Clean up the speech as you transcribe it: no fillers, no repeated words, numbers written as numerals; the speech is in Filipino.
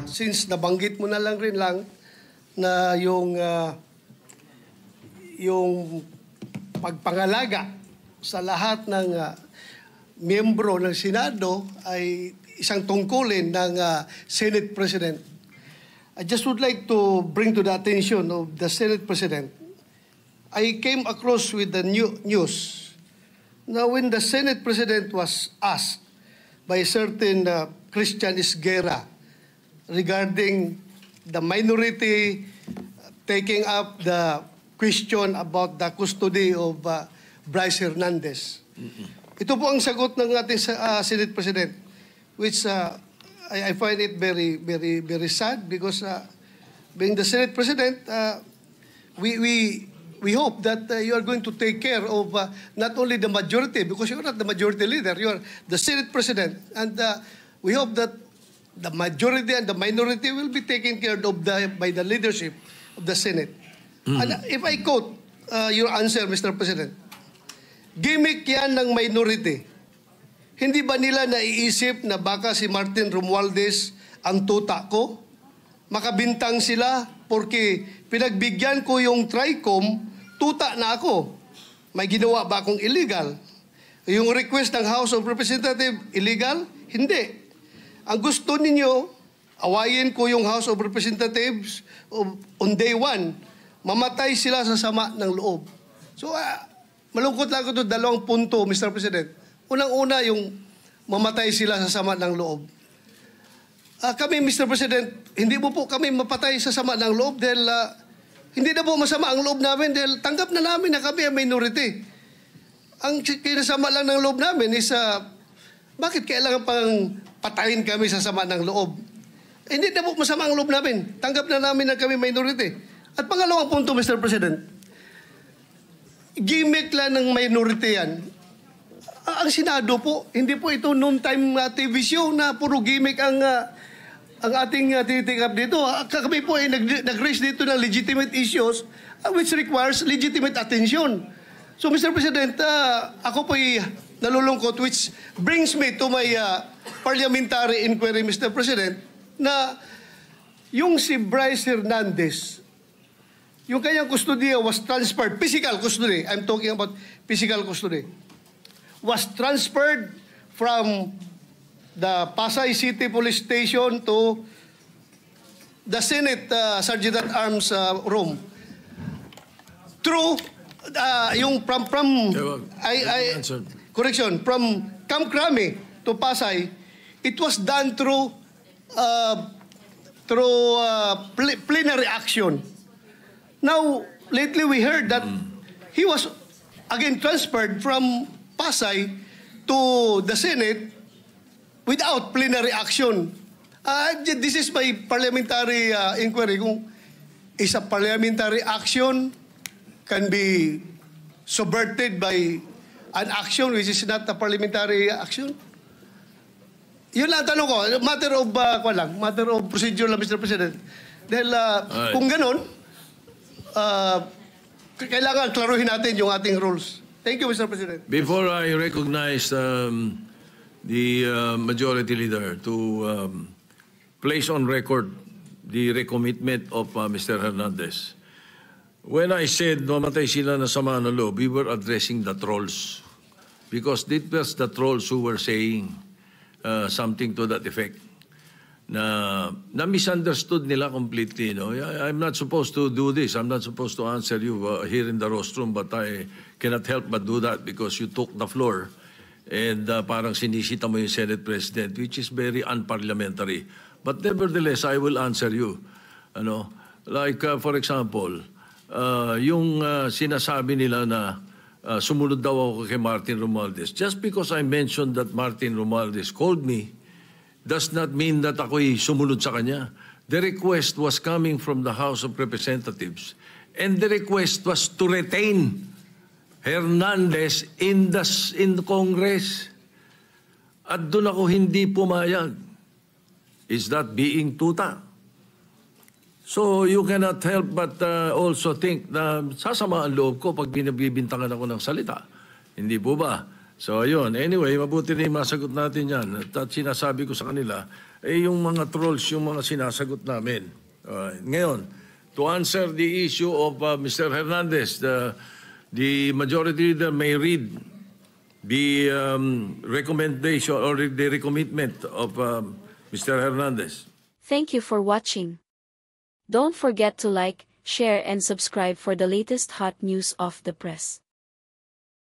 since nabanggit mo na lang rin lang na yung pagpangalaga sa lahat ng miyembro ng Senado ay isang tungkulin ng Senate President. I just would like to bring to the attention of the Senate President. I came across with the news. Now, when the Senate President was asked by a certain Christian Esguerra regarding the minority taking up the question about the custody of Bryce Hernandez. Ito po ang sagot ng ating Senate President, which I find it very, very, very sad because being the Senate President, we hope that you are going to take care of not only the majority, because you are not the majority leader, you are the Senate President, and we hope that the majority and the minority will be taken care of by the leadership of the Senate. And if I quote your answer, Mr. President, gimmick yan ng minority. Hindi ba nila naiisip na baka si Martin Romualdez ang tuta ko? Makabintang sila porque pinagbigyan ko yung TRICOM, tuta na ako. May ginawa ba akong illegal? Yung request ng House of Representatives, illegal? Hindi. Ang gusto ninyo, awayin ko yung House of Representatives on day one. Mamatay sila sa sama ng loob. So, malungkot lang ko ito, dalawang punto, Mr. President. Unang-una, yung mamatay sila sa sama ng loob. Kami, Mr. President, hindi mo po kami mapatay sa sama ng loob dahil hindi na po masama ang loob namin dahil tanggap na namin na kami ang minority. Ang kinasama lang ng loob namin is bakit kailangan pang patayin kami sa sama ng loob? Hindi na po masama ang loob namin. Tanggap na namin na kami minority. At pangalawang punto, Mr. President, gimmick lang ng minority yan. Ang Senado po, hindi po ito noon-time TV show na puro gimmick ang ating tinitikap dito. Kami po ay nag-raise dito ng legitimate issues which requires legitimate attention. So, Mr. President, ako po ay nalulungkot which brings me to my parliamentary inquiry, Mr. President, na yung si Bryce Hernandez, yung kanyang kustodiya was transferred, physical custody, I'm talking about physical custody, was transferred from the Pasay City Police Station to the Senate Sergeant at Arms room. Through yung from correction, from Camp Crame to Pasay, it was done through plenary action. Now, lately we heard that he was again transferred from Pasay to the Senate without plenary action. This is my parliamentary inquiry. Kung is a parliamentary action can be subverted by an action which is not a parliamentary action? Yun lang tanong ko. Matter of procedure lang, Mr. President. Dahil kung ganun, kailangan klaruhin natin yung ating rules. Thank you, Mr. President. Before I recognize the Majority Leader to place on record the recommitment of Mr. Hernandez, when I said mamatay sila na sama ng loob, we were addressing the trolls. Because it was the trolls who were saying something to that effect. Na misunderstood nila completely. No? I'm not supposed to do this. I'm not supposed to answer you here in the rostrum, but I cannot help but do that because you took the floor and parang sinisita mo yung Senate President, which is very unparliamentary. But nevertheless, I will answer you. Ano? Like, for example, yung sinasabi nila na sumunod daw ako kay Martin Romualdez. Just because I mentioned that Martin Romualdez called me, does not mean that ako'y sumunod sa kanya. The request was coming from the House of Representatives. And the request was to retain Hernandez in the Congress. At doon ako hindi pumayag. Is that being tuta? So you cannot help but also think na sasama ang loob ko pag binibintangan ako ng salita. Hindi po ba? So, ayun. Anyway, mabuti na yung masagot natin yan. At sinasabi ko sa kanila, yung mga trolls, yung mga sinasagot namin. Ngayon, to answer the issue of Mr. Hernandez, the majority leader may read the recommendation or the recommitment of Mr. Hernandez. Thank you for watching. Don't forget to like, share and subscribe for the latest hot news of the press.